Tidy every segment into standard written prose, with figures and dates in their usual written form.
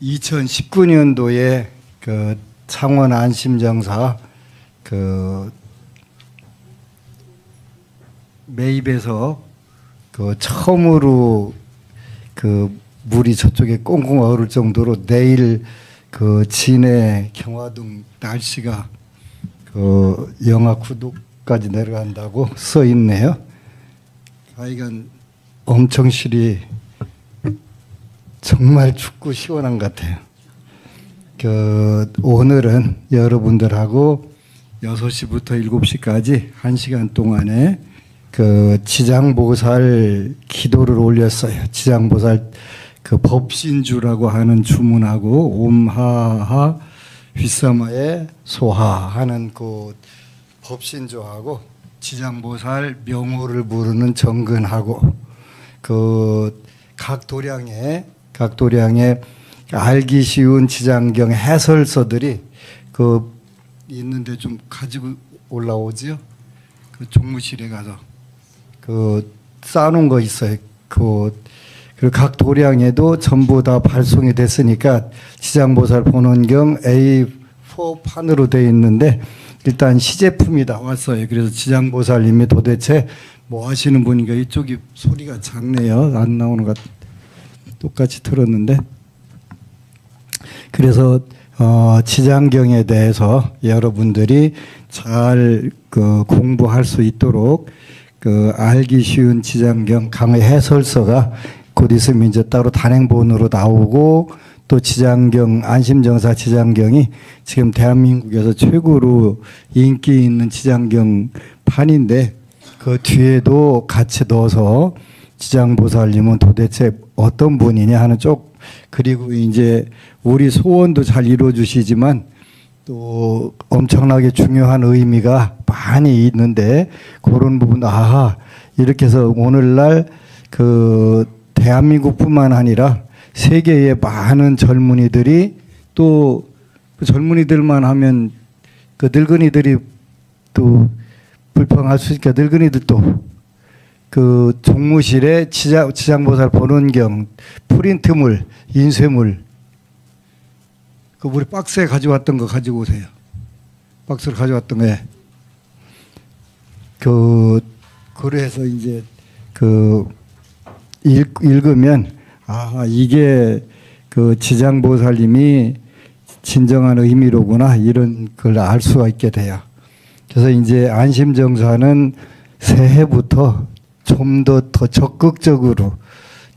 2019년도에 그 창원 안심정사 그 매입에서 그 처음으로 그 물이 저쪽에 꽁꽁 얼을 정도로 내일 그 진해 경화동 날씨가 그 영하 9도까지 내려간다고 써 있네요. 하여간 엄청 실이 정말 춥고 시원한 것 같아요. 그 오늘은 여러분들하고 6시부터 7시까지 1시간 동안에 그 지장보살 기도를 올렸어요. 지장보살 그 법신주라고 하는 주문하고 옴하하 휘사마에 소하 하는 그 법신주하고 지장보살 명호를 부르는 정근하고 그 각 도량에 알기 쉬운 지장경 해설서들이 그 있는데 좀 가지고 올라오지요. 그 종무실에 가서 그 쌓아놓은 거 있어요. 그리고 각 도량에도 전부 다 발송이 됐으니까 지장보살 본원경 A4 판으로 되어 있는데 일단 시제품이 나왔어요. 그래서 지장보살님이 도대체 뭐 하시는 분인가. 이쪽이 소리가 작네요. 안 나오는 것 똑같이 들었는데. 그래서 지장경에 대해서 여러분들이 잘 그 공부할 수 있도록 그 알기 쉬운 지장경 강의 해설서가 곧 있으면 이제 따로 단행본으로 나오고, 또 지장경 안심정사 지장경이 지금 대한민국에서 최고로 인기 있는 지장경 판인데 그 뒤에도 같이 넣어서 지장보살님은 도대체 어떤 분이냐 하는 쪽, 그리고 이제 우리 소원도 잘 이루어주시지만 또 엄청나게 중요한 의미가 많이 있는데 그런 부분, 이렇게 해서 오늘날 그 대한민국뿐만 아니라 세계의 많은 젊은이들이, 또 젊은이들만 하면 그 늙은이들이 또 불평할 수 있으니까 늙은이들도 그 종무실에 지장보살 본원경 프린트물, 인쇄물, 그 우리 박스에 가져왔던 거 가지고 오세요. 박스를 가져왔던 거에 그래서 이제 그 읽으면 이게 그 지장보살님이 진정한 의미로구나, 이런 걸 알 수가 있게 돼요. 그래서 이제 안심정사는 새해부터 좀 더 적극적으로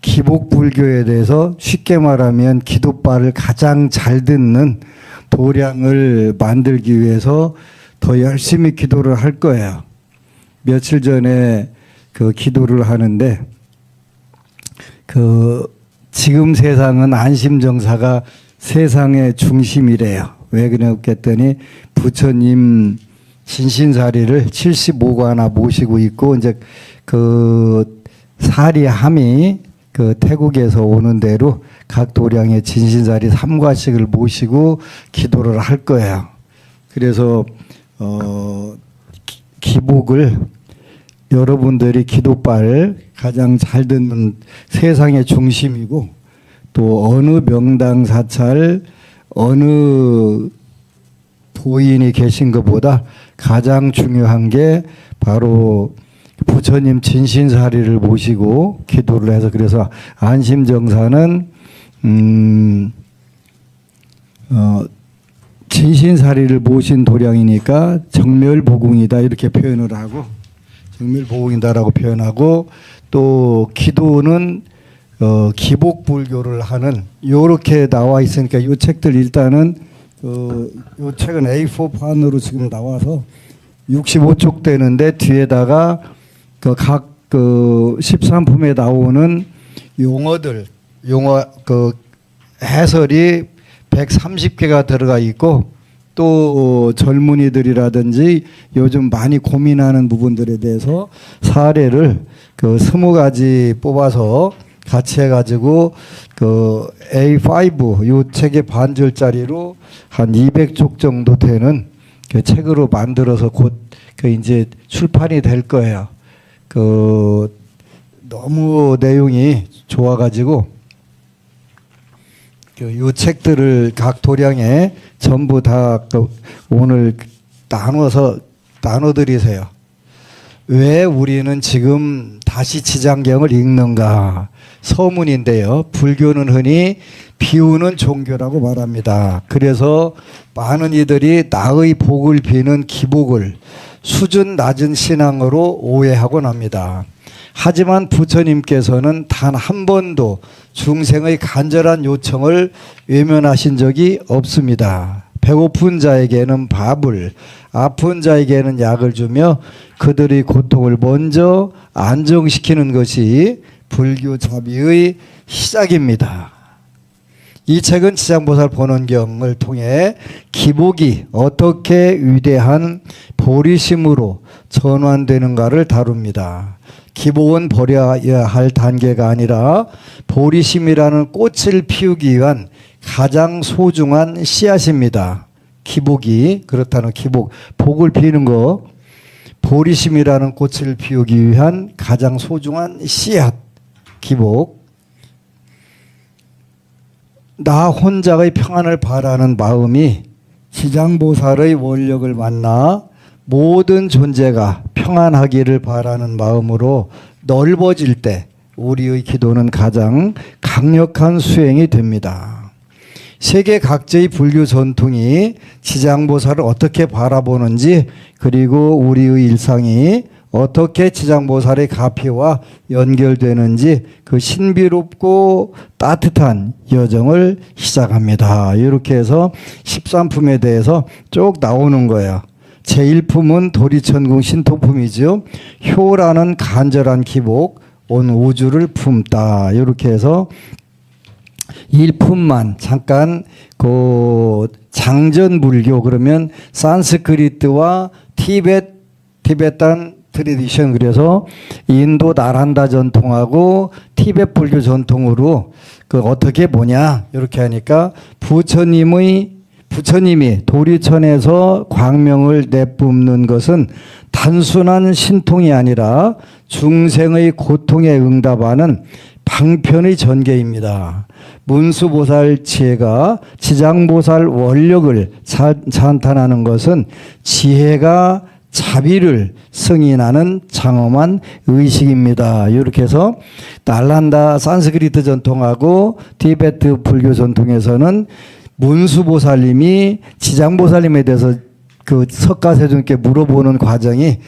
기복불교에 대해서, 쉽게 말하면 기도바를 가장 잘 듣는 도량을 만들기 위해서 더 열심히 기도를 할 거예요. 며칠 전에 그 기도를 하는데 그 지금 세상은 안심정사가 세상의 중심이래요. 왜 그랬겠더니 부처님 진신사리를 75관아 모시고 있고, 이제 그 사리함이 그 태국에서 오는 대로 각 도량의 진신사리 3과씩을 모시고 기도를 할 거예요. 그래서 기복을, 여러분들이 기도바를 가장 잘 듣는 세상의 중심이고, 또 어느 명당 사찰 어느 도인이 계신 것보다 가장 중요한 게 바로 부처님 진신사리를 모시고 기도를 해서, 그래서 안심정사는 진신사리를 모신 도량이니까 정멸보궁이다, 이렇게 표현을 하고, 정멸보궁이다라고 표현하고, 또 기도는 기복불교를 하는, 요렇게 나와 있으니까 이 책들 일단은 요 책은 A4 판으로 지금 나와서 65쪽 되는데, 뒤에다가 각 13품에 나오는 용어 그 해설이 130개가 들어가 있고, 또 젊은이들이라든지 요즘 많이 고민하는 부분들에 대해서 사례를 그 20가지 뽑아서 같이 해가지고 그 A5 요 책의 반절짜리로 한 200쪽 정도 되는 그 책으로 만들어서 곧 그 이제 출판이 될 거예요. 그 너무 내용이 좋아가지고 이 책들을 각 도량에 전부 다 오늘 나눠드리세요. 왜 우리는 지금 다시 지장경을 읽는가? 서문인데요. 불교는 흔히 비우는 종교라고 말합니다. 그래서 많은 이들이 나의 복을 비는 기복을 수준 낮은 신앙으로 오해하곤 합니다. 하지만 부처님께서는 단 한 번도 중생의 간절한 요청을 외면하신 적이 없습니다. 배고픈 자에게는 밥을, 아픈 자에게는 약을 주며 그들의 고통을 먼저 안정시키는 것이 불교 자비의 시작입니다. 이 책은 지장보살 본원경을 통해 기복이 어떻게 위대한 보리심으로 전환되는가를 다룹니다. 기복은 버려야 할 단계가 아니라 보리심이라는 꽃을 피우기 위한 가장 소중한 씨앗입니다. 기복이 그렇다는 기복, 복을 피우는 거, 보리심이라는 꽃을 피우기 위한 가장 소중한 씨앗, 기복. 나 혼자의 평안을 바라는 마음이 지장보살의 원력을 만나 모든 존재가 평안하기를 바라는 마음으로 넓어질 때 우리의 기도는 가장 강력한 수행이 됩니다. 세계 각지의 불교 전통이 지장보살을 어떻게 바라보는지, 그리고 우리의 일상이 어떻게 지장보살의 가피와 연결되는지 그 신비롭고 따뜻한 여정을 시작합니다. 이렇게 해서 13품에 대해서 쭉 나오는 거예요. 제1품은 도리천궁 신통품이죠. 효라는 간절한 기복, 온 우주를 품다. 이렇게 해서 1품만 잠깐 그 장전불교, 그러면 산스크리트와 티베탄 트레디션, 그래서 인도 나란다 전통하고 티베트 불교 전통으로 그 어떻게 보냐 이렇게 하니까 부처님이 도리천에서 광명을 내뿜는 것은 단순한 신통이 아니라 중생의 고통에 응답하는 방편의 전개입니다. 문수보살 지혜가 지장보살 원력을 찬탄하는 것은 지혜가 자비를 승인하는 장엄한 의식입니다. 이렇게 해서 날란다 산스크리트 전통하고 티베트 불교 전통에서는 문수보살님이 지장보살님에 대해서 그 석가세존께 물어보는 과정이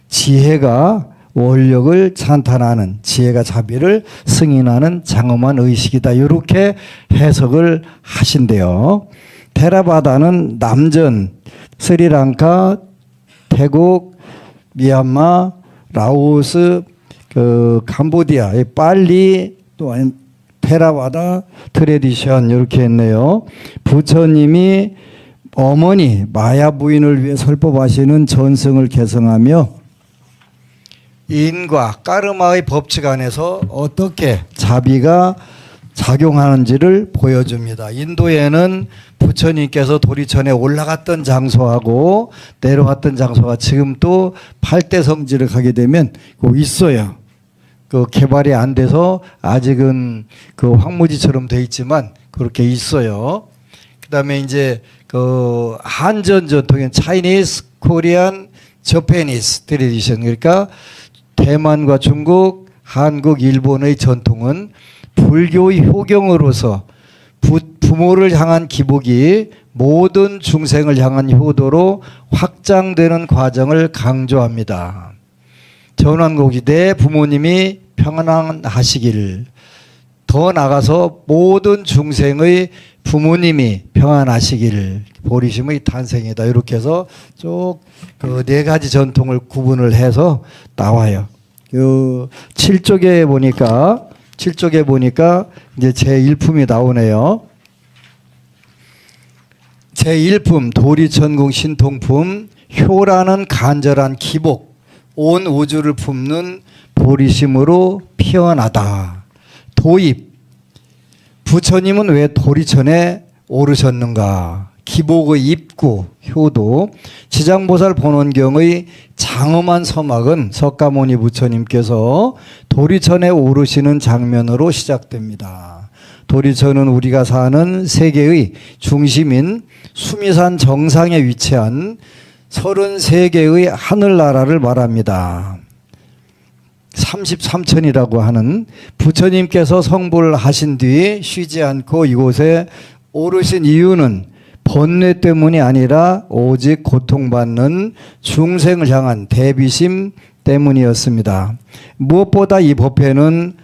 지혜가 원력을 찬탄하는, 지혜가 자비를 승인하는 장엄한 의식이다. 이렇게 해석을 하신대요. 테라바다는 남전, 스리랑카, 태국, 미얀마, 라오스, 캄보디아, 빨리, 또 테라바다 트레디션 이렇게 했네요. 부처님이 어머니 마야 부인을 위해 설법하시는 전승을 개성하며 인과 까르마의 법칙 안에서 어떻게 자비가 작용하는지를 보여줍니다. 인도에는 부처님께서 도리천에 올라갔던 장소하고 내려갔던 장소가 지금 또 8대 성지를 가게 되면 꼭 있어요. 그 개발이 안 돼서 아직은 그 황무지처럼 돼 있지만 그렇게 있어요. 그다음에 이제 그 한전 전통인 차이니스, 코리안, 저페니스 트레디션, 그러니까 대만과 중국, 한국, 일본의 전통은 불교의 효경으로서 부모를 향한 기복이 모든 중생을 향한 효도로 확장되는 과정을 강조합니다. 전환곡이 내 부모님이 평안하시기를, 더 나가서 모든 중생의 부모님이 평안하시기를, 보리심의 탄생이다. 이렇게 해서 쭉 그 네 가지 전통을 구분을 해서 나와요. 그 7쪽에 보니까 이제 제1품이 나오네요. 제1품 도리천궁 신통품, 효라는 간절한 기복, 온 우주를 품는 보리심으로 피어나다. 도입, 부처님은 왜 도리천에 오르셨는가? 기복의 입구, 효도. 지장보살 본원경의 장엄한 서막은 석가모니 부처님께서 도리천에 오르시는 장면으로 시작됩니다. 도리천은 우리가 사는 세계의 중심인 수미산 정상에 위치한 33개의 하늘나라를 말합니다. 33천이라고 하는 부처님께서 성불을 하신 뒤 쉬지 않고 이곳에 오르신 이유는 번뇌 때문이 아니라 오직 고통받는 중생을 향한 대비심 때문이었습니다. 무엇보다 이 법회는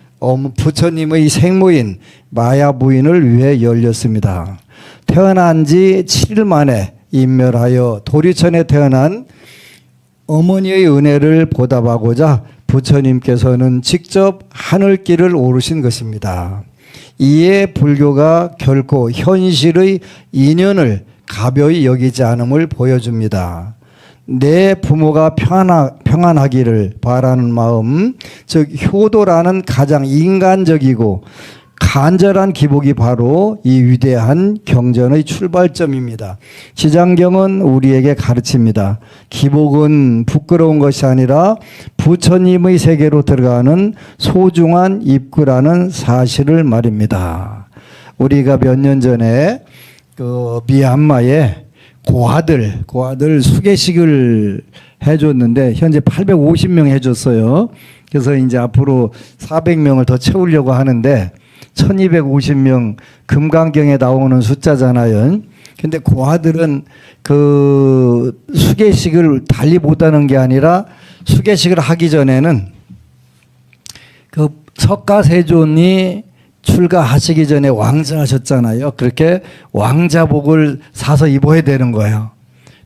부처님의 생모인 마야 부인을 위해 열렸습니다. 태어난 지 7일 만에 인멸하여 도리천에 태어난 어머니의 은혜를 보답하고자 부처님께서는 직접 하늘길을 오르신 것입니다. 이에 불교가 결코 현실의 인연을 가벼이 여기지 않음을 보여줍니다. 내 부모가 평안하기를 바라는 마음, 즉 효도라는 가장 인간적이고 간절한 기복이 바로 이 위대한 경전의 출발점입니다. 지장경은 우리에게 가르칩니다. 기복은 부끄러운 것이 아니라 부처님의 세계로 들어가는 소중한 입구라는 사실을 말입니다. 우리가 몇 년 전에 그 미얀마에 고아들 수계식을 해줬는데 현재 850명 해줬어요. 그래서 이제 앞으로 400명을 더 채우려고 하는데 1250명 금강경에 나오는 숫자잖아요. 근데 고아들은 그 수계식을 달리 못하는 게 아니라 수계식을 하기 전에는 그 석가세존이 출가하시기 전에 왕자하셨잖아요. 그렇게 왕자복을 사서 입어야 되는 거예요.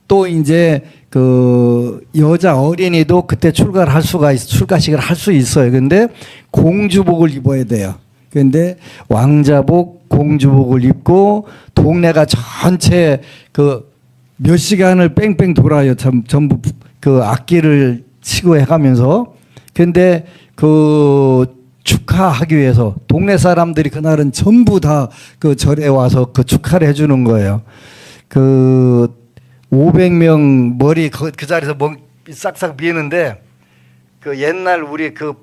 또 이제 그 여자 어린이도 그때 출가식을 할 수 있어요. 근데 공주복을 입어야 돼요. 근데 왕자복, 공주복을 입고 동네가 전체 그 몇 시간을 뺑뺑 돌아요. 전부 그 악기를 치고 해가면서. 근데 그 축하하기 위해서 동네 사람들이 그날은 전부 다 그 절에 와서 그 축하를 해주는 거예요. 그 500명 머리 그 자리에서 싹싹 미는데 그 옛날 우리 그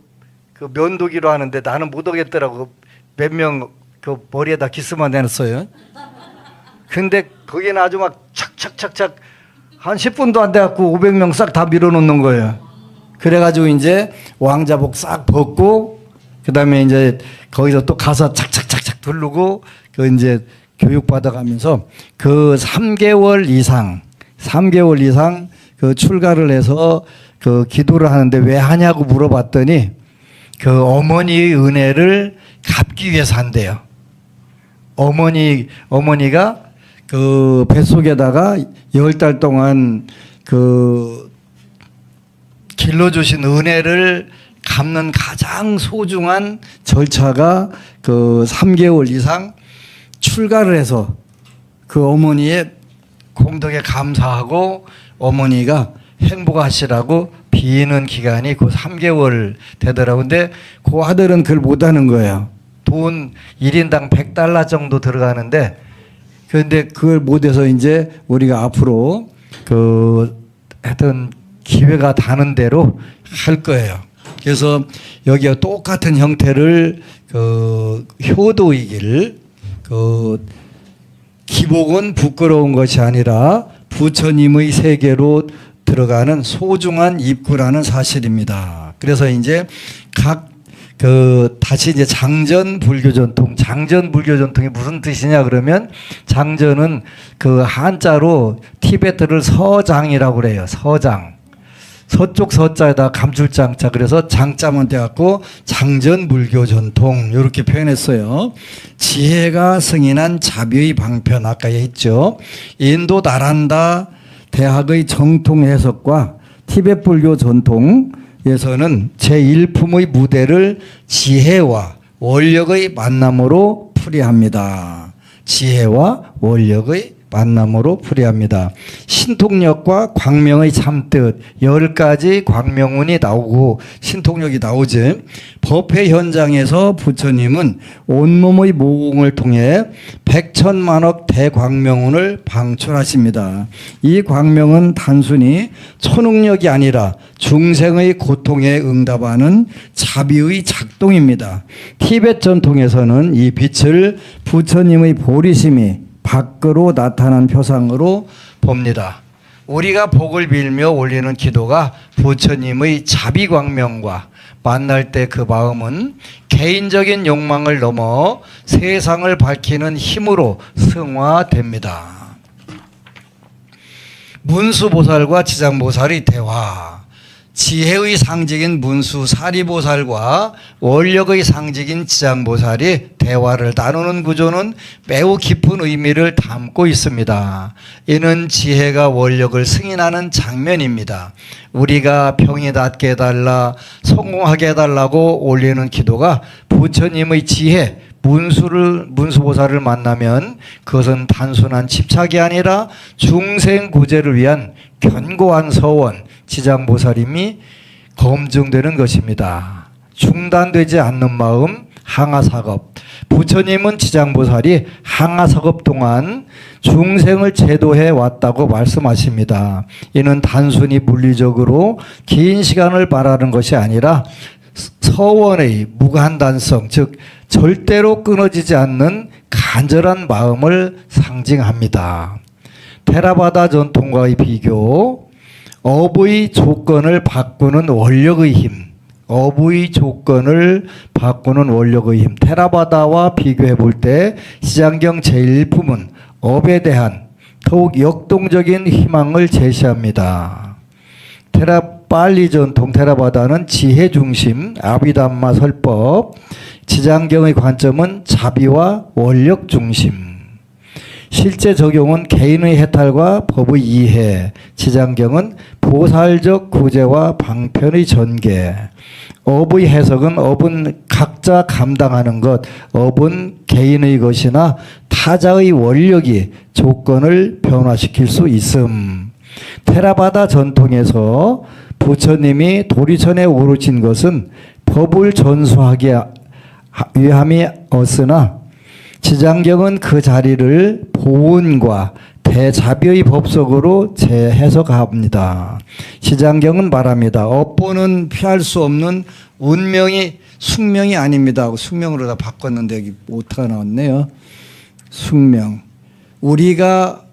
면도기로 하는데 나는 못 오겠더라고. 몇 명 그 머리에다 기스만 내놨어요. 근데 거기는 아주 막 착착착착 한 10분도 안 돼갖고 500명 싹 다 밀어놓는 거예요. 그래가지고 이제 왕자복 싹 벗고 그 다음에 이제 거기서 또 가서 착착착착 두르고 그 이제 교육받아가면서 그 3개월 이상 그 출가를 해서 그 기도를 하는데 왜 하냐고 물어봤더니 그 어머니의 은혜를 갚기 위해서 한대요. 어머니가 그 뱃속에다가 10달 동안 그 길러주신 은혜를 갚는 가장 소중한 절차가 그 3개월 이상 출가를 해서 그 어머니의 공덕에 감사하고 어머니가 행복하시라고 비는 기간이 그 3개월 되더라고요. 근데 그 아들은 그걸 못하는 거예요. 돈 1인당 100달러 정도 들어가는데 그런데 그걸 못해서 이제 우리가 앞으로 그 하여튼 기회가 닿는 대로 할 거예요. 그래서 여기와 똑같은 형태를 그 효도이기를 그 기복은 부끄러운 것이 아니라 부처님의 세계로 들어가는 소중한 입구라는 사실입니다. 그래서 이제 다시 이제 장전 불교 전통이 무슨 뜻이냐 그러면 장전은 그 한자로 티베트를 서장이라고 그래요. 서장. 서쪽 서자에다 감출장자 그래서 장자만 돼갖고 장전 불교 전통 이렇게 표현했어요. 지혜가 승인한 자비의 방편 아까 했죠. 인도 나란다 대학의 정통 해석과 티베트 불교 전통에서는 제1품의 무대를 지혜와 원력의 만남으로 풀이합니다. 지혜와 원력의 만남으로 풀이합니다. 신통력과 광명의 참뜻 10가지 광명운이 나오고 신통력이 나오지. 법회 현장에서 부처님은 온몸의 모공을 통해 백천만억 대광명운을 방출하십니다. 이 광명은 단순히 초능력이 아니라 중생의 고통에 응답하는 자비의 작동입니다. 티베트 전통에서는 이 빛을 부처님의 보리심이 밖으로 나타난 표상으로 봅니다. 우리가 복을 빌며 올리는 기도가 부처님의 자비광명과 만날 때 그 마음은 개인적인 욕망을 넘어 세상을 밝히는 힘으로 승화됩니다. 문수보살과 지장보살의 대화. 지혜의 상징인 문수 사리보살과 원력의 상징인 지장보살이 대화를 나누는 구조는 매우 깊은 의미를 담고 있습니다. 이는 지혜가 원력을 승인하는 장면입니다. 우리가 병이 낫게 해달라, 성공하게 해달라고 올리는 기도가 부처님의 지혜, 문수보살을 만나면 그것은 단순한 집착이 아니라 중생 구제를 위한 견고한 서원, 지장보살임이 검증되는 것입니다. 중단되지 않는 마음, 항아사겁. 부처님은 지장보살이 항아사겁 동안 중생을 제도해 왔다고 말씀하십니다. 이는 단순히 물리적으로 긴 시간을 말하는 것이 아니라 서원의 무간단성, 즉 절대로 끊어지지 않는 간절한 마음을 상징합니다. 테라바다 전통과의 비교. 업의 조건을 바꾸는 원력의 힘. 업의 조건을 바꾸는 원력의 힘. 테라바다와 비교해 볼 때 시장경 제1품은 업에 대한 더욱 역동적인 희망을 제시합니다. 빨리 전통 테라바다는 지혜 중심, 아비담마 설법. 지장경의 관점은 자비와 원력 중심. 실제 적용은 개인의 해탈과 법의 이해. 지장경은 보살적 구제와 방편의 전개. 업의 해석은 업은 각자 감당하는 것, 업은 개인의 것이나 타자의 원력이 조건을 변화시킬 수 있음. 테라바다 전통에서 부처님이 도리천에 오르신 것은 법을 전수하기 위함이었으나 지장경은 그 자리를 보은과 대자비의 법석으로 재해석합니다. 지장경은 말합니다. 업보는 피할 수 없는 운명이 숙명이 아닙니다. 숙명으로 다 바꿨는데 여기 오타가 나왔네요. 숙명. 우리가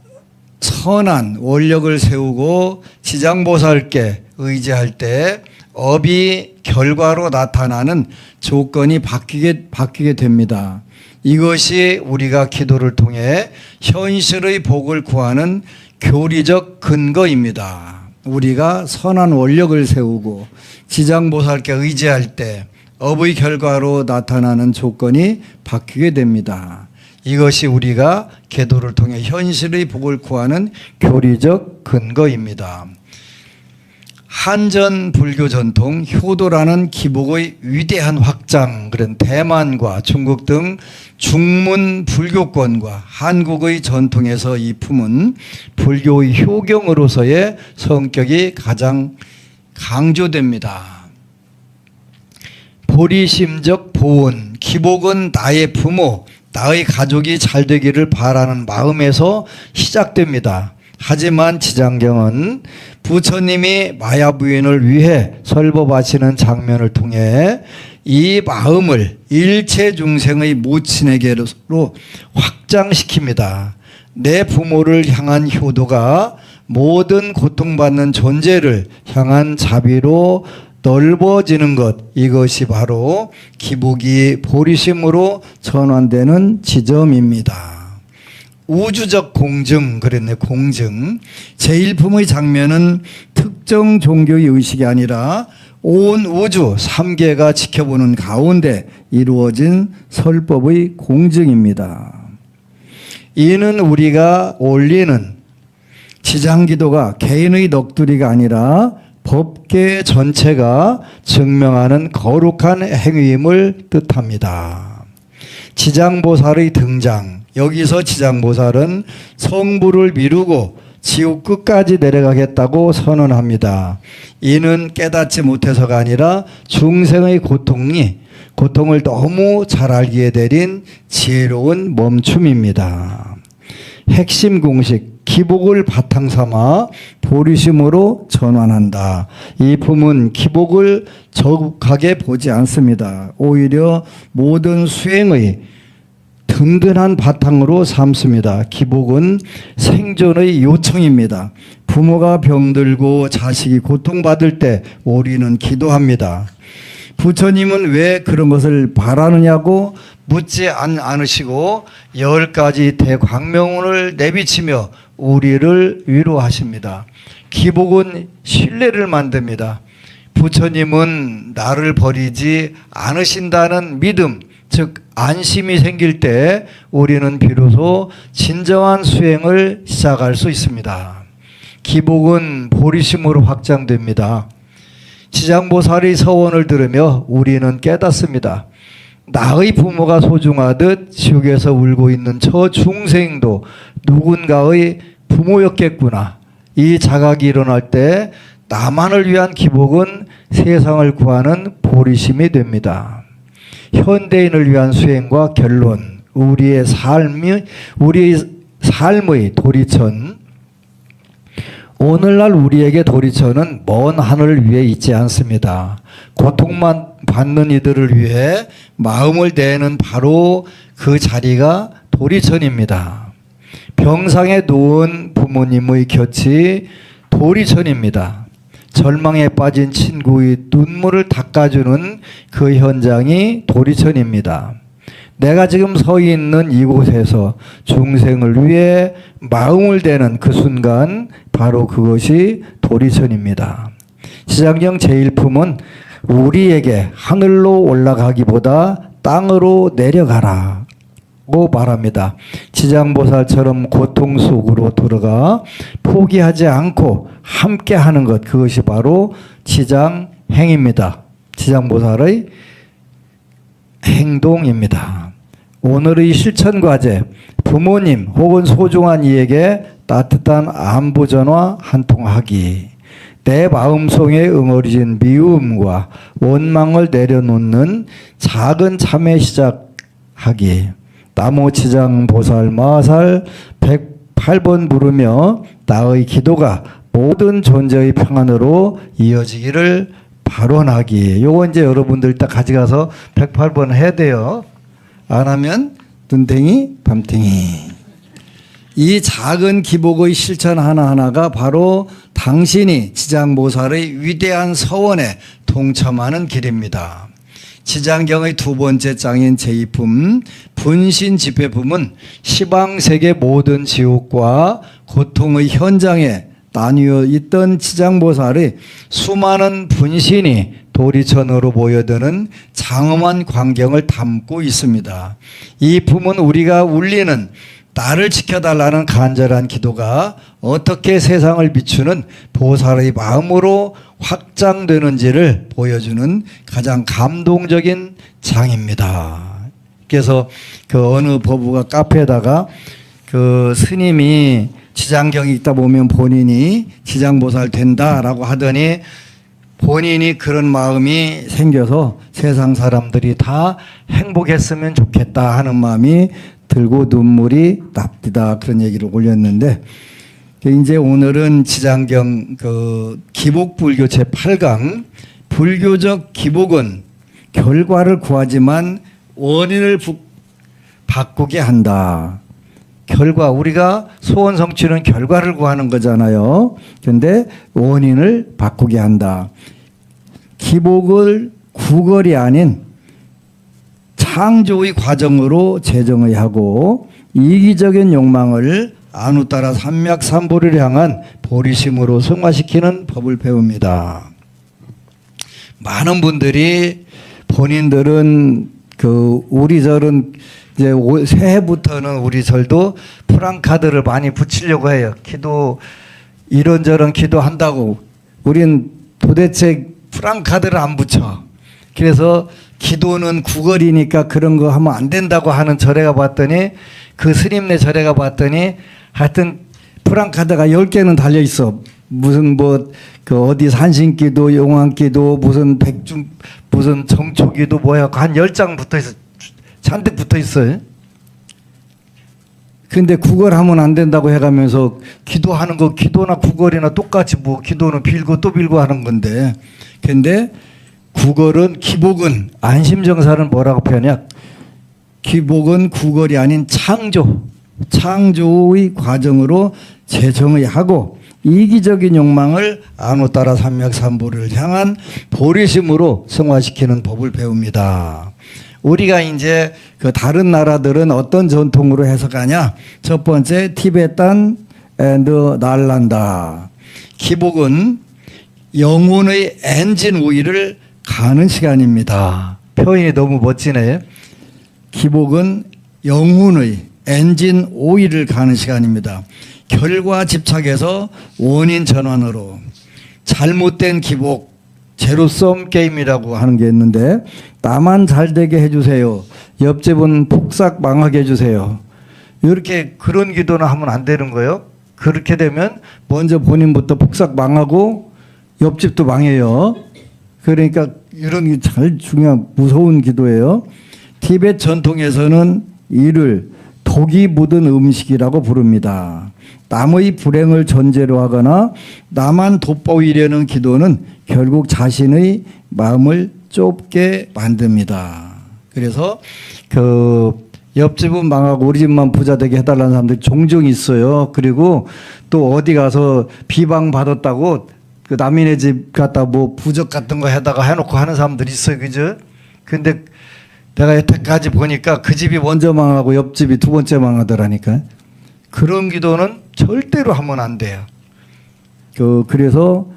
선한 원력을 세우고 지장보살께 의지할 때 업이 결과로 나타나는 조건이 바뀌게 됩니다. 이것이 우리가 기도를 통해 현실의 복을 구하는 교리적 근거입니다. 우리가 선한 원력을 세우고 지장보살께 의지할 때 업의 결과로 나타나는 조건이 바뀌게 됩니다. 이것이 우리가 기도를 통해 현실의 복을 구하는 교리적 근거입니다. 한전 불교 전통 효도라는 기복의 위대한 확장, 그런 대만과 중국 등 중문 불교권과 한국의 전통에서 이 품은 불교의 효경으로서의 성격이 가장 강조됩니다. 보리심적 보온, 기복은 나의 부모, 나의 가족이 잘 되기를 바라는 마음에서 시작됩니다. 하지만 지장경은 부처님이 마야 부인을 위해 설법하시는 장면을 통해 이 마음을 일체 중생의 모친에게로 확장시킵니다. 내 부모를 향한 효도가 모든 고통받는 존재를 향한 자비로 넓어지는 것, 이것이 바로 기복이 보리심으로 전환되는 지점입니다. 우주적 공증, 그랬네. 공증. 제1품의 장면은 특정 종교의 의식이 아니라 온 우주 3계가 지켜보는 가운데 이루어진 설법의 공증입니다. 이는 우리가 올리는 지장기도가 개인의 넋두리가 아니라 법계 전체가 증명하는 거룩한 행위임을 뜻합니다. 지장보살의 등장, 여기서 지장보살은 성부를 미루고 지옥 끝까지 내려가겠다고 선언합니다. 이는 깨닫지 못해서가 아니라 중생의 고통을 너무 잘 알기에 내린 지혜로운 멈춤입니다. 핵심 공식, 기복을 바탕 삼아 보리심으로 전환한다. 이 품은 기복을 적하게 보지 않습니다. 오히려 모든 수행의 든든한 바탕으로 삼습니다. 기복은 생존의 요청입니다. 부모가 병들고 자식이 고통받을 때 우리는 기도합니다. 부처님은 왜 그런 것을 바라느냐고 묻지 않으시고 10가지 대광명운을 내비치며 우리를 위로하십니다. 기복은 신뢰를 만듭니다. 부처님은 나를 버리지 않으신다는 믿음, 즉 안심이 생길 때 우리는 비로소 진정한 수행을 시작할 수 있습니다. 기복은 보리심으로 확장됩니다. 지장보살의 서원을 들으며 우리는 깨닫습니다. 나의 부모가 소중하듯 지옥에서 울고 있는 저 중생도 누군가의 부모였겠구나. 이 자각이 일어날 때 나만을 위한 기복은 세상을 구하는 보리심이 됩니다. 현대인을 위한 수행과 결론, 우리의 삶의 도리천. 오늘날 우리에게 도리천은 먼 하늘을 위해 있지 않습니다. 고통만 받는 이들을 위해 마음을 내는 바로 그 자리가 도리천입니다. 병상에 누운 부모님의 곁이 도리천입니다. 절망에 빠진 친구의 눈물을 닦아주는 그 현장이 도리천입니다. 내가 지금 서 있는 이곳에서 중생을 위해 마음을 대는 그 순간 바로 그것이 도리천입니다. 지장경 제1품은 우리에게 하늘로 올라가기보다 땅으로 내려가라고 말합니다. 지장보살처럼 고통 속으로 들어가 포기하지 않고 함께하는 것, 그것이 바로 지장행입니다. 지장보살의 행동입니다. 오늘의 실천 과제, 부모님 혹은 소중한 이에게 따뜻한 안부 전화 한 통 하기. 내 마음속에 응어리진 미움과 원망을 내려놓는 작은 참회 시작하기. 나무 지장 보살 마살 108번 부르며 나의 기도가 모든 존재의 평안으로 이어지기를 발언하기. 요거 이제 여러분들 딱 가져가서 108번 해야 돼요. 안 하면 눈탱이 밤탱이. 이 작은 기복의 실천 하나하나가 바로 당신이 지장보살의 위대한 서원에 동참하는 길입니다. 지장경의 두 번째 장인 제2품 분신집회품은 시방세계 모든 지옥과 고통의 현장에 나뉘어 있던 지장보살의 수많은 분신이 도리천으로 모여드는 장엄한 광경을 담고 있습니다. 이 품은 우리가 울리는 나를 지켜달라는 간절한 기도가 어떻게 세상을 비추는 보살의 마음으로 확장되는지를 보여주는 가장 감동적인 장입니다. 그래서 그 어느 법우가 카페에다가 그 스님이 지장경이 있다 보면 본인이 지장보살 된다라고 하더니 본인이 그런 마음이 생겨서 세상 사람들이 다 행복했으면 좋겠다 하는 마음이 들고 눈물이 납디다, 그런 얘기를 올렸는데, 이제 오늘은 지장경 그 기복불교 제8강 불교적 기복은 결과를 구하지만 원인을 바꾸게 한다. 결과, 우리가 소원 성취는 결과를 구하는 거잖아요. 그런데 원인을 바꾸게 한다. 기복을 구걸이 아닌 창조의 과정으로 재정의하고 이기적인 욕망을 안우 따라 삼맥삼보를 향한 보리심으로 승화시키는 법을 배웁니다. 많은 분들이 본인들은 그 우리 절은 이제 새해부터는 우리 절도 프랑카드를 많이 붙이려고 해요. 기도 이런저런 기도한다고. 우린 도대체 프랑카드를 안 붙여. 그래서 기도는 구걸이니까 그런 거 하면 안 된다고 하는 절에 가봤더니 그 스님네 절에 가 봤더니 하여튼 프랑카드가 10개는 달려 있어. 무슨 뭐 그 어디 산신기도, 용왕기도, 무슨 백중, 무슨 정초기도 뭐야 한 10장 붙어 있어. 잔뜩 붙어 있어요. 근데 구걸하면 안 된다고 해가면서 기도하는 거 기도나 구걸이나 똑같이 뭐 기도는 빌고 또 빌고 하는 건데, 근데 구걸은 기복은 안심정사는 뭐라고 표현해? 기복은 구걸이 아닌 창조의 과정으로 재정의 하고 이기적인 욕망을 안호 따라 삼맥삼보를 향한 보리심으로 승화시키는 법을 배웁니다. 우리가 이제 그 다른 나라들은 어떤 전통으로 해석하냐? 첫 번째 티베탄 앤드 날란다. 기복은 영혼의 엔진 오일을 가는 시간입니다. 표현이 너무 멋지네요. 기복은 영혼의 엔진 오일을 가는 시간입니다. 결과 집착에서 원인 전환으로. 잘못된 기복, 제로섬 게임이라고 하는 게 있는데, 나만 잘되게 해주세요, 옆집은 폭삭 망하게 해주세요, 이렇게 그런 기도는 하면 안 되는 거예요. 그렇게 되면 먼저 본인부터 폭삭 망하고 옆집도 망해요. 그러니까 이런 게 잘 중요한 무서운 기도예요. 티베트 전통에서는 이를 독이 묻은 음식이라고 부릅니다. 남의 불행을 전제로 하거나 나만 돋보이려는 기도는 결국 자신의 마음을 좁게 만듭니다. 그래서 그 옆집은 망하고 우리 집만 부자 되게 해달라는 사람들이 종종 있어요. 그리고 또 어디 가서 비방 받았다고 그 남인의 집 갖다 뭐 부적 같은 거 해다가 해놓고 하는 사람들이 있어요. 그죠? 근데 내가 여태까지 보니까 그 집이 먼저 망하고 옆집이 두 번째 망하더라니까. 그런 기도는 절대로 하면 안 돼요. 그래서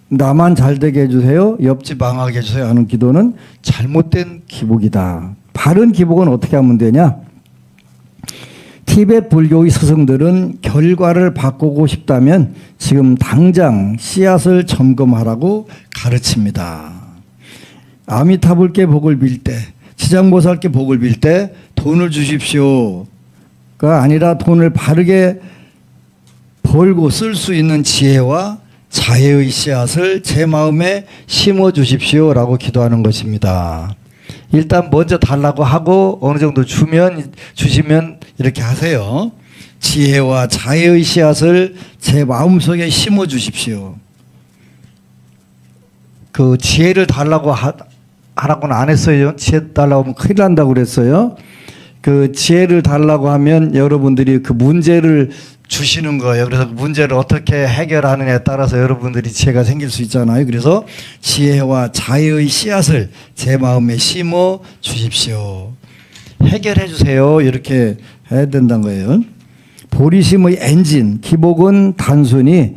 나만 잘되게 해주세요, 옆집 망하게 해주세요 하는 기도는 잘못된 기복이다. 바른 기복은 어떻게 하면 되냐? 티베트 불교의 스승들은 결과를 바꾸고 싶다면 지금 당장 씨앗을 점검하라고 가르칩니다. 아미타불께 복을 빌 때, 지장보살께 복을 빌 때 돈을 주십시오가 아니라 돈을 바르게 벌고 쓸 수 있는 지혜와 자애의 씨앗을 제 마음에 심어 주십시오라고 기도하는 것입니다. 일단 먼저 달라고 하고 어느 정도 주시면 이렇게 하세요. 지혜와 자애의 씨앗을 제 마음속에 심어 주십시오. 그 지혜를 달라고 하라고는 안 했어요. 지혜 달라고 하면 큰일 난다고 그랬어요. 그 지혜를 달라고 하면 여러분들이 그 문제를 주시는 거예요. 그래서 그 문제를 어떻게 해결하느냐에 따라서 여러분들이 지혜가 생길 수 있잖아요. 그래서 지혜와 자애의 씨앗을 제 마음에 심어 주십시오. 해결해 주세요. 이렇게 해야 된다는 거예요. 보리심의 엔진, 기복은 단순히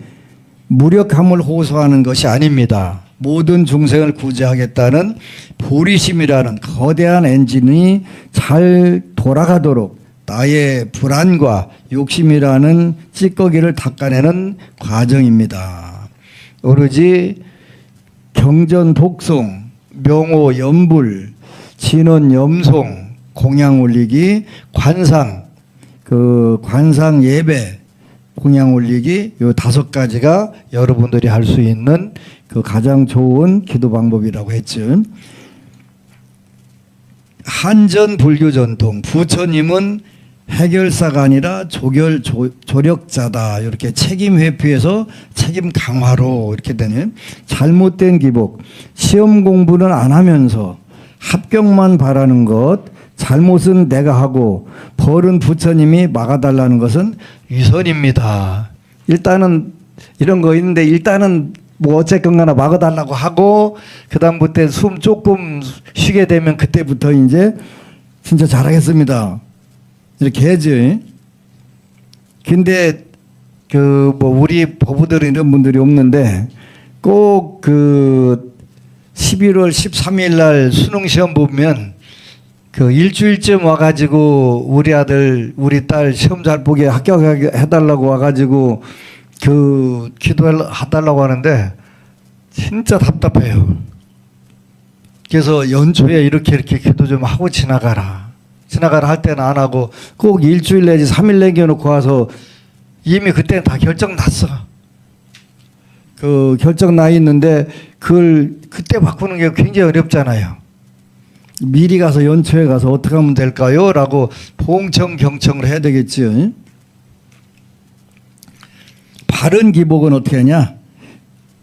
무력함을 호소하는 것이 아닙니다. 모든 중생을 구제하겠다는 보리심이라는 거대한 엔진이 잘 돌아가도록 나의 불안과 욕심이라는 찌꺼기를 닦아내는 과정입니다. 오로지 경전 독송, 명호 염불, 진원 염송, 공양 올리기, 관상 예배, 공양 올리기, 요 5가지가 여러분들이 할 수 있는 그 가장 좋은 기도 방법이라고 했죠. 한전 불교 전통, 부처님은 해결사가 아니라 조력자다. 이렇게 책임 회피해서 책임 강화로 이렇게 되는 잘못된 기복. 시험 공부는 안 하면서 합격만 바라는 것, 잘못은 내가 하고 벌은 부처님이 막아달라는 것은 위선입니다. 일단은 이런 거 있는데 일단은 뭐 어쨌건 간에 막아달라고 하고 그다음부터 숨 조금 쉬게 되면 그때부터 이제 진짜 잘하겠습니다 이렇게 해야지. 근데 그 뭐 우리 법우들은 이런 분들이 없는데 꼭 그 11월 13일 날 수능 시험 보면 그 일주일쯤 와가지고 우리 아들 우리 딸 시험 잘 보게 합격하게 해달라고 와가지고 그 기도해달라고 하는데 진짜 답답해요. 그래서 연초에 이렇게 기도 좀 하고 지나가라. 지나가라 할 때는 안 하고 꼭 일주일 내지 3일 남겨놓고 와서 이미 그때는 다 결정 났어. 그 결정 나 있는데 그걸 그때 바꾸는 게 굉장히 어렵잖아요. 미리 가서 연초에 가서 어떻게 하면 될까요? 라고 봉청 경청을 해야 되겠지요. 바른 기복은 어떻게 하냐?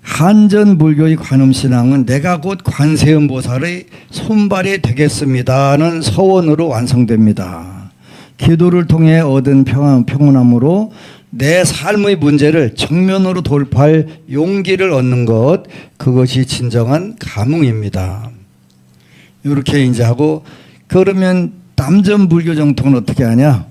한전불교의 관음신앙은 내가 곧 관세음보살의 손발이 되겠습니다는 서원으로 완성됩니다. 기도를 통해 얻은 평온함으로 내 삶의 문제를 정면으로 돌파할 용기를 얻는 것, 그것이 진정한 감흥입니다. 이렇게 이제 하고, 그러면 남전불교 정통은 어떻게 하냐?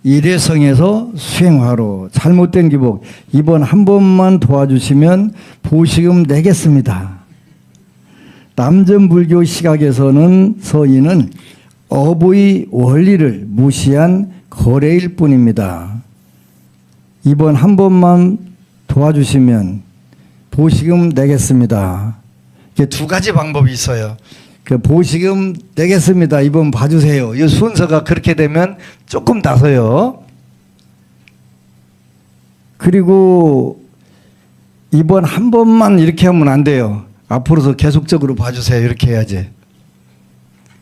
일회성에서 수행화로 잘못된 기복, 이번 한 번만 도와주시면 보시금 내겠습니다. 남전불교 시각에서는 서인은 업의 원리를 무시한 거래일 뿐입니다. 이번 한 번만 도와주시면 보시금 내겠습니다. 이게 두 가지 방법이 있어요. 그 보시금 내겠습니다. 이번 봐주세요. 이 순서가 그렇게 되면 조금 나서요. 그리고 이번 한 번만 이렇게 하면 안 돼요. 앞으로서 계속적으로 봐주세요. 이렇게 해야지.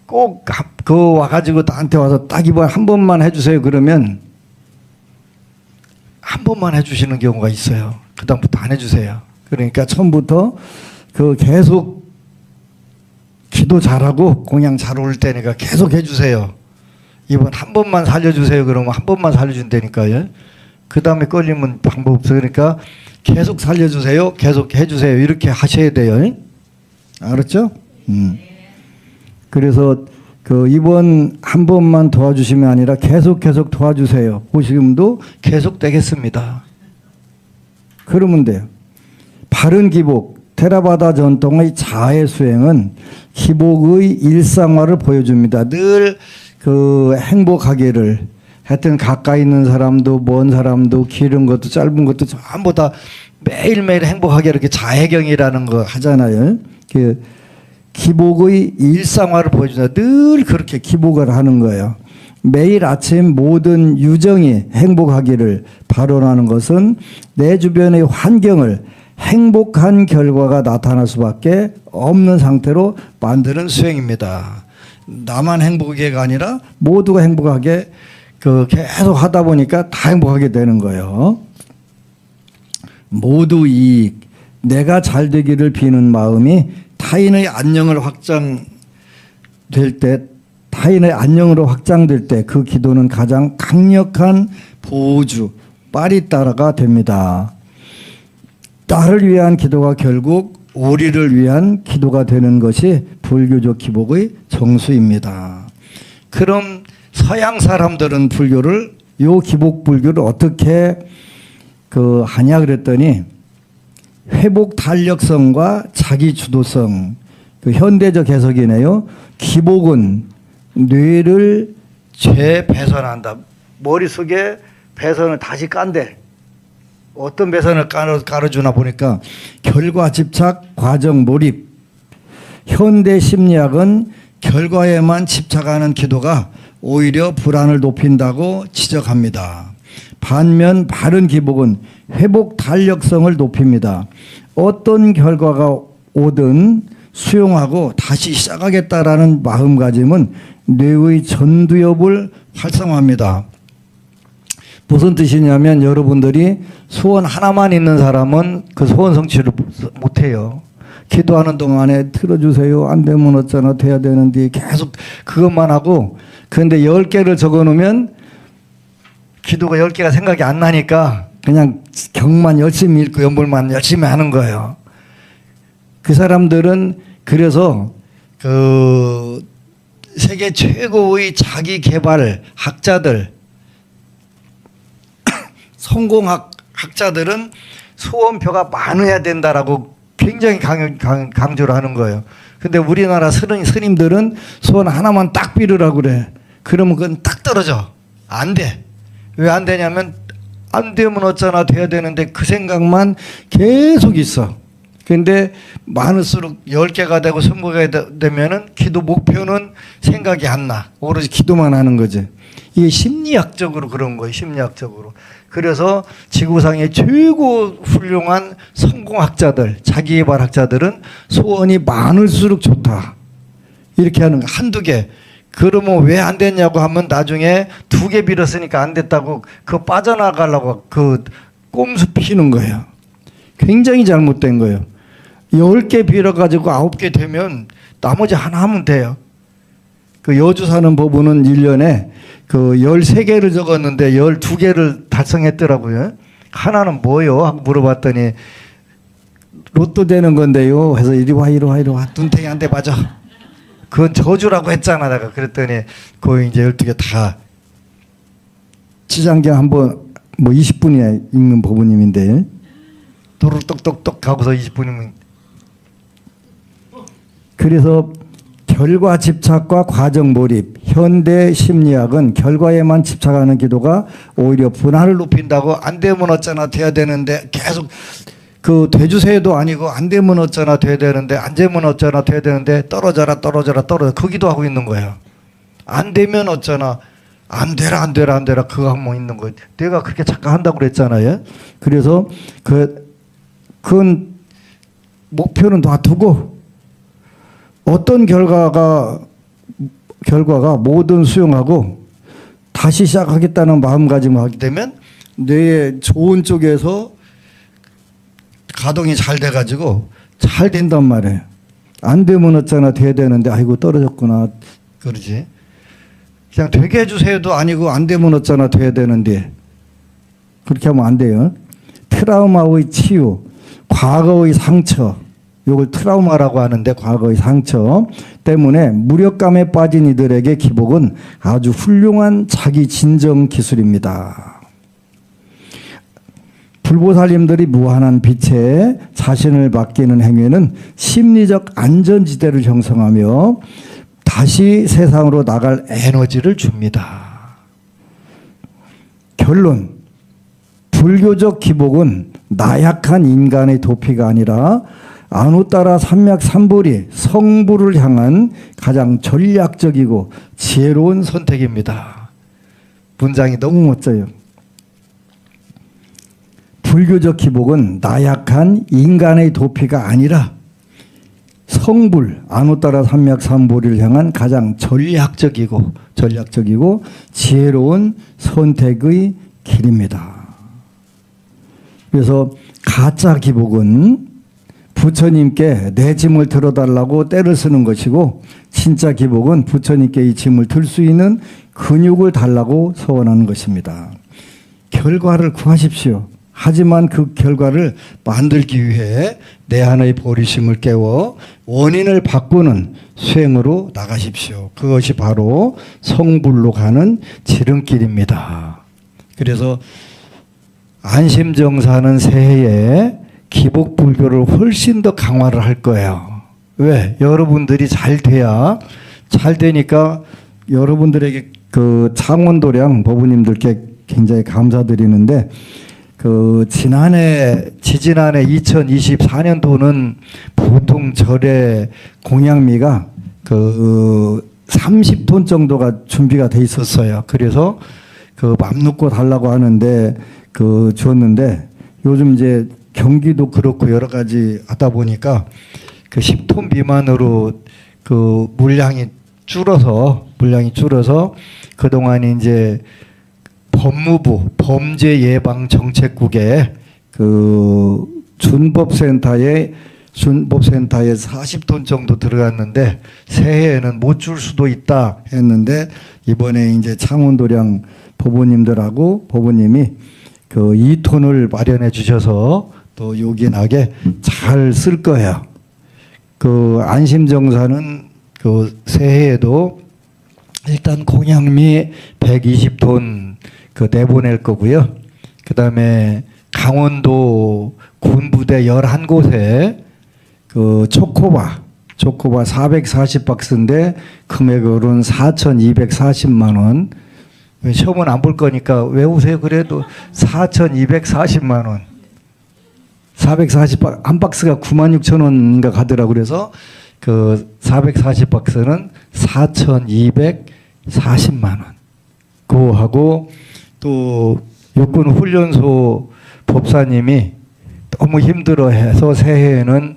꼭 그 와가지고 나한테 와서 딱 이번 한 번만 해주세요. 그러면 한 번만 해주시는 경우가 있어요. 그 다음부터 안 해주세요. 그러니까 처음부터 그 계속 기도 잘하고 공양 잘 올 때니까 계속 해주세요. 이번 한 번만 살려주세요. 그러면 한 번만 살려준다니까요. 그 다음에 걸리면 방법 없어요. 그러니까 계속 살려주세요. 계속 해주세요. 이렇게 하셔야 돼요. 알았죠? 그래서 그 이번 한 번만 도와주시면 아니라 계속 도와주세요. 보시금도 계속 되겠습니다. 그러면 돼요. 바른 기복, 테라바다 전통의 자해 수행은 기복의 일상화를 보여줍니다. 늘 그 행복하기를, 하여튼 가까이 있는 사람도 먼 사람도 길은 것도 짧은 것도 전부 다 매일매일 행복하게 이렇게 자해경이라는 거 하잖아요. 그 기복의 일상화를 보여준다. 늘 그렇게 기복을 하는 거예요. 매일 아침 모든 유정이 행복하기를 발언하는 것은 내 주변의 환경을 행복한 결과가 나타날 수밖에 없는 상태로 만드는 수행입니다. 나만 행복하게가 아니라 모두가 행복하게 그 계속 하다 보니까 다 행복하게 되는 거예요. 모두 이익, 내가 잘 되기를 비는 마음이 타인의 안녕을 확장될 때, 타인의 안녕으로 확장될 때 그 기도는 가장 강력한 보호주, 빠리따라가 됩니다. 나를 위한 기도가 결국 우리를 위한 기도가 되는 것이 불교적 기복의 정수입니다. 그럼 서양 사람들은 불교를, 요 기복 불교를 어떻게 그 하냐 그랬더니 회복 탄력성과 자기 주도성, 그 현대적 해석이네요. 기복은 뇌를 재배선한다. 머릿속에 배선을 다시 깐대. 어떤 배선을 깔아주나 보니까 결과 집착, 과정 몰입. 현대 심리학은 결과에만 집착하는 기도가 오히려 불안을 높인다고 지적합니다. 반면 바른 기복은 회복 탄력성을 높입니다. 어떤 결과가 오든 수용하고 다시 시작하겠다라는 마음가짐은 뇌의 전두엽을 활성화합니다. 무슨 뜻이냐면 여러분들이 소원 하나만 있는 사람은 그 소원 성취를 못해요. 기도하는 동안에 틀어주세요. 안 되면 어쩌나 돼야 되는데 계속 그것만 하고, 그런데 10개를 적어놓으면 기도가 10개가 생각이 안 나니까 그냥 경만 열심히 읽고 연불만 열심히 하는 거예요. 그 사람들은 그래서 그 세계 최고의 자기 개발 학자들, 성공학자들은 소원표가 많아야 된다라고 굉장히 강조를 하는 거예요. 근데 우리나라 스님들은 소원 하나만 딱 빌으라고 그래. 그러면 그건 딱 떨어져. 안 돼. 왜 안 되냐면 안 되면 어쩌나 돼야 되는데 그 생각만 계속 있어. 근데 많을수록 10개가 되고 20개가 되면은 기도 목표는 생각이 안 나. 오로지 기도만 하는 거지. 이게 심리학적으로 그런 거예요. 심리학적으로. 그래서 지구상의 최고 훌륭한 성공학자들, 자기개발학자들은 소원이 많을수록 좋다. 이렇게 하는 거. 한두 개. 그러면 왜 안 됐냐고 하면 나중에 2개 빌었으니까 안 됐다고 그거 빠져나가려고 그 꼼수 피는 거예요. 굉장히 잘못된 거예요. 10개 빌어가지고 9개 되면 나머지 하나 하면 돼요. 그 여주 사는 부부는 1년에 그 13개를 적었는데 12개를 달성했더라고요. 하나는 뭐요? 하고 물어봤더니 로또 되는 건데요. 해서 이리 와. 눈탱이한테 맞아. 그건 저주라고 했잖아. 내가 그랬더니 거의 이제 12개 다 지장경 한번 뭐 20분이나 읽는 부부님인데 도로 똑똑똑 가고서 20분이면 그래서 결과 집착과 과정 몰입. 현대 심리학은 결과에만 집착하는 기도가 오히려 분할을 높인다고 안 되면 어쩌나 돼야 되는데 계속 그 돼주세도 아니고 안 되면 어쩌나 돼야 되는데 안 되면 어쩌나 돼야 되는데 떨어져라 그 기도하고 있는 거예요. 안 되면 어쩌나 안 되라 그거 하고 있는 거예요. 내가 그렇게 잠깐 한다고 그랬잖아요. 그래서 그건 목표는 놔두고 어떤 결과가 뭐든 수용하고 다시 시작하겠다는 마음가짐을 하게 되면 뇌의 좋은 쪽에서 가동이 잘 돼가지고 잘 된단 말이에요. 안 되면 어쩌나 돼야 되는데 아이고 떨어졌구나 그러지. 그냥 되게 해주세요도 아니고 안 되면 어쩌나 돼야 되는데 그렇게 하면 안 돼요. 트라우마의 치유, 과거의 상처, 이걸 트라우마라고 하는데 과거의 상처 때문에 무력감에 빠진 이들에게 기복은 아주 훌륭한 자기 진정 기술입니다. 불보살님들이 무한한 빛에 자신을 맡기는 행위는 심리적 안전지대를 형성하며 다시 세상으로 나갈 에너지를 줍니다. 결론, 불교적 기복은 나약한 인간의 도피가 아니라 아누따라 삼맥삼보리 성부를 향한 가장 전략적이고 지혜로운 선택입니다. 문장이 너무 멋져요. 불교적 기복은 나약한 인간의 도피가 아니라 성불, 아누따라 삼맥삼보리를 향한 가장 전략적이고 지혜로운 선택의 길입니다. 그래서 가짜 기복은 부처님께 내 짐을 들어달라고 떼를 쓰는 것이고 진짜 기복은 부처님께 이 짐을 들 수 있는 근육을 달라고 소원하는 것입니다. 결과를 구하십시오. 하지만 그 결과를 만들기 위해 내 안의 보리심을 깨워 원인을 바꾸는 수행으로 나가십시오. 그것이 바로 성불로 가는 지름길입니다. 그래서 안심정사는 새해에 기복불교를 훨씬 더 강화를 할 거예요. 왜? 여러분들이 잘 되니까 여러분들에게 그 창원도량 법우님들께 굉장히 감사드리는데 지지난해 2024년도는 보통 절에 공양미가 30톤 정도가 준비가 돼 있었어요. 그래서 맘 놓고 달라고 하는데 주었는데 요즘 이제 경기도 그렇고 여러 가지 하다 보니까 10톤 미만으로 물량이 줄어서 그동안 이제 법무부 범죄예방정책국에 준법센터에 40톤 정도 들어갔는데 새해에는 못 줄 수도 있다 했는데 이번에 이제 창원도량 법우님들하고 법우님이 2톤을 마련해 주셔서 또 요긴하게 잘 쓸 거예요. 안심정사는 새해에도 일단 공양미 120톤 내보낼 거고요. 그 다음에 강원도 군부대 11곳에 초코바 440박스인데 금액으로는 4,240만 원. 시험은 안 볼 거니까 외우세요. 그래도 4,240만 원. 한 박스가 96,000원인가 가더라고. 그래서 그 440박스는 4,240만 원. 그거 하고 또 육군 훈련소 법사님이 너무 힘들어해서 새해에는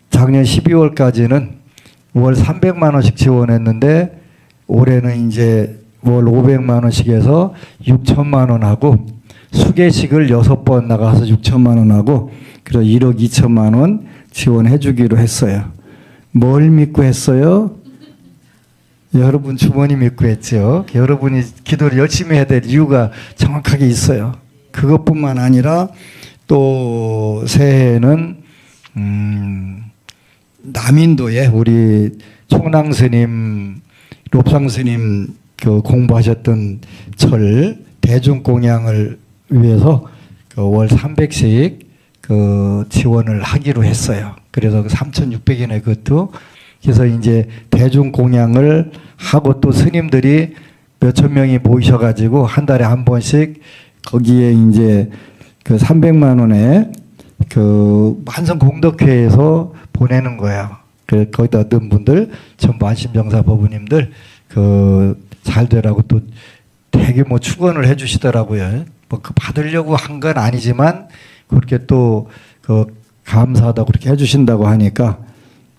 작년 12월까지는 월 300만 원씩 지원했는데 올해는 이제 월 500만 원씩 해서 6천만 원 하고 수계식을 6번 나가서 6천만 원 하고 그래서 1억 2천만 원 지원해 주기로 했어요. 뭘 믿고 했어요? 여러분 주머니 믿고 했죠. 여러분이 기도를 열심히 해야 될 이유가 정확하게 있어요. 그것뿐만 아니라 또 새해에는 남인도에 우리 총랑 스님, 롭상 스님 그 공부하셨던 절 대중공양을 위해서 그 월 300씩 그 지원을 하기로 했어요. 그래서 3,600원의 그것도 그래서 이제 대중공양을 하고 또 스님들이 몇천 명이 모이셔가지고 한 달에 한 번씩 거기에 이제 그 300만 원에 그 만성공덕회에서 보내는 거예요. 그 거기다 얻은 분들 전부 안심정사 법우님들 그 잘 되라고 또 대규모 축원을 해주시더라고요. 뭐 그 받으려고 한 건 아니지만 그렇게 또 그 감사하다고 그렇게 해주신다고 하니까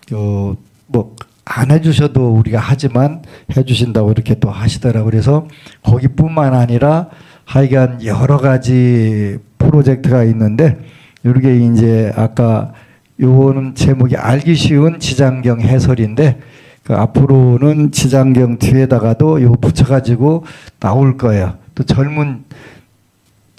그 뭐 안 해주셔도 우리가 하지만 해주신다고 이렇게 또 하시더라고요. 그래서 거기뿐만 아니라 하여간 여러 가지 프로젝트가 있는데 이게 이제 아까 요거는 제목이 알기 쉬운 지장경 해설인데 그 앞으로는 지장경 뒤에다가도 요 붙여가지고 나올 거예요. 또 젊은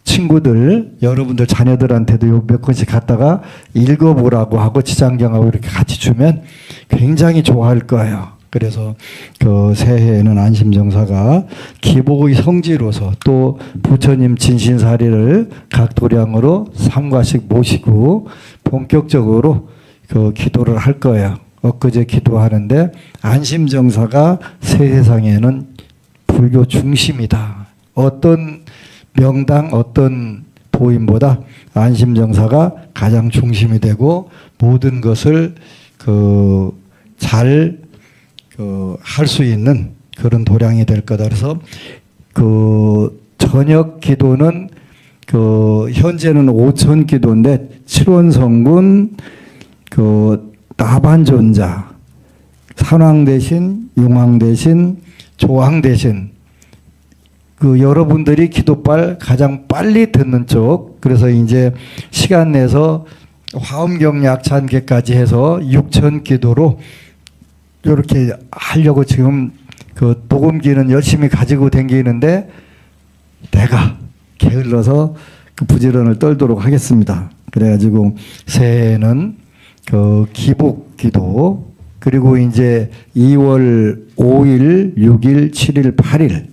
친구들 여러분들 자녀들한테도 요 몇 권씩 갖다가 읽어보라고 하고 지장경하고 이렇게 같이 주면 굉장히 좋아할 거예요. 그래서 그 새해에는 안심정사가 기복의 성지로서 또 부처님 진신사리를 각 도량으로 3과씩 모시고 본격적으로 그 기도를 할 거예요. 엊그제 기도하는데 안심정사가 세상에는 불교 중심이다. 어떤 명당 어떤 도인보다 안심정사가 가장 중심이 되고 모든 것을 잘 할 수 있는 그런 도량이 될 거다. 그래서 그 저녁 기도는 그 현재는 5천 기도인데 7원 성군 그 나반존자 산왕 대신 용왕 대신 조왕 대신 그 여러분들이 기도빨 가장 빨리 듣는 쪽 그래서 이제 시간 내서 화엄경 약찬계까지 해서 6천 기도로 이렇게 하려고 지금 그 녹음기는 열심히 가지고 다니는데 내가 게을러서 그 부지런을 떨도록 하겠습니다. 그래가지고 새해에는 그 기복 기도 그리고 이제 2월 5일, 6일, 7일, 8일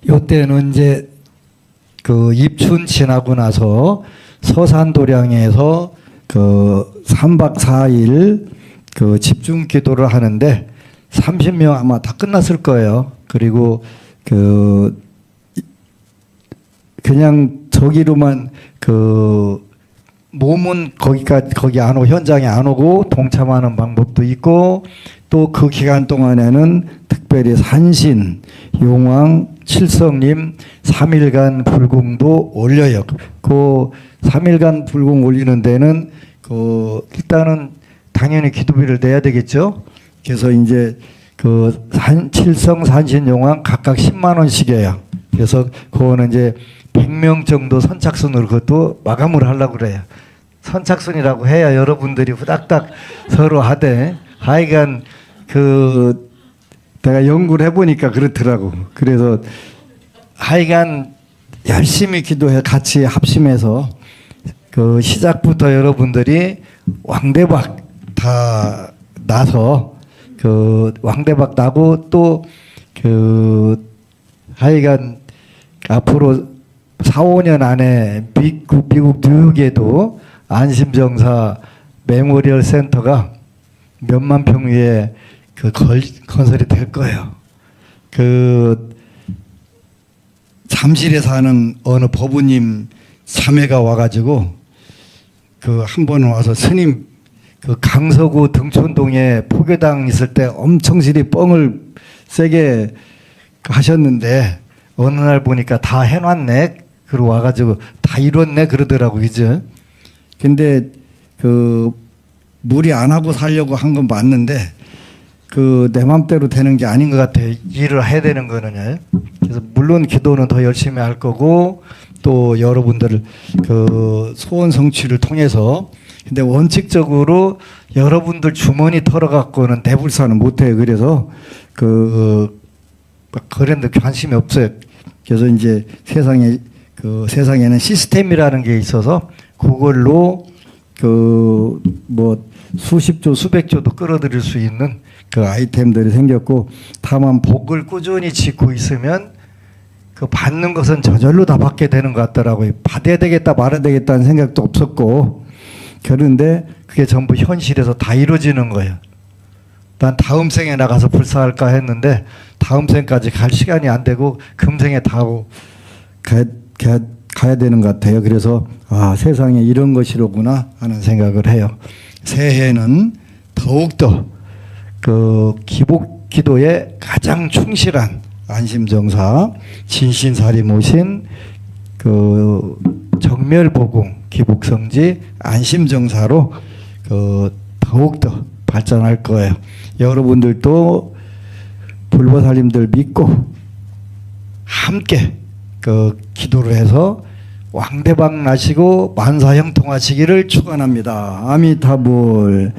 요때는 이제 그 입춘 지나고 나서 서산도량에서 그 3박 4일 그 집중 기도를 하는데 30명 아마 다 끝났을 거예요. 그리고 그 그냥 저기로만 그 몸은 거기 안 오고 현장에 안 오고 동참하는 방법도 있고 또 그 기간 동안에는 특별히 산신, 용왕, 칠성님 3일간 불공도 올려요. 그 3일간 불공 올리는 데는 그 일단은 당연히 기도비를 내야 되겠죠. 그래서 이제 그 칠성, 산신, 용왕 각각 10만 원씩이에요. 그래서 그거는 이제 100명 정도 선착순으로 그것도 마감을 하려고 그래요. 선착순이라고 해야 여러분들이 후닥닥 서로 하되 하여간 그 내가 연구를 해보니까 그렇더라고. 그래서 하여간 열심히 기도해 같이 합심해서 그 시작부터 여러분들이 왕대박 다 나서 그 왕대박 나고 또 그 하여간 앞으로 4, 5년 안에 미국 뉴욕에도 안심정사 메모리얼 센터가 몇만 평 위에 그 건설이 될 거예요. 그 잠실에 사는 어느 법우님 자매가 와가지고 그 한 번 와서 스님 그 강서구 등촌동에 포교당 있을 때 엄청 실이 뻥을 세게 하셨는데 어느 날 보니까 다 해놨네. 그러고 와가지고 다 이뤘네 그러더라고, 그죠? 근데 그 무리 안 하고 살려고 한 건 맞는데 그 내 맘대로 되는 게 아닌 것 같아요. 일을 해야 되는 거는요. 그래서 물론 기도는 더 열심히 할 거고 또 여러분들 그 소원 성취를 통해서 근데 원칙적으로 여러분들 주머니 털어갖고는 대불사는 못해요. 그래서 그런데 관심이 없어요. 그래서 이제 세상에는 시스템이라는 게 있어서 그걸로 그 뭐 수십조 수백조도 끌어들일 수 있는 그 아이템들이 생겼고 다만 복을 꾸준히 짓고 있으면 그 받는 것은 저절로 다 받게 되는 것 같더라고요. 받아야 되겠다 말아야 되겠다는 생각도 없었고 그런데 그게 전부 현실에서 다 이루어지는 거예요. 난 다음 생에 나가서 불사할까 했는데 다음 생까지 갈 시간이 안 되고 금생에 다 가야 되는 것 같아요. 그래서 아, 세상에 이런 것이로구나 하는 생각을 해요. 새해에는 더욱더 그 기복 기도에 가장 충실한 안심정사 진신사리 모신 그 정멸보공 기복성지 안심정사로 그 더욱더 발전할 거예요. 여러분들도 불보살님들 믿고 함께 그 기도를 해서 왕대방 나시고 만사형통하시기를 축원합니다. 아미타불.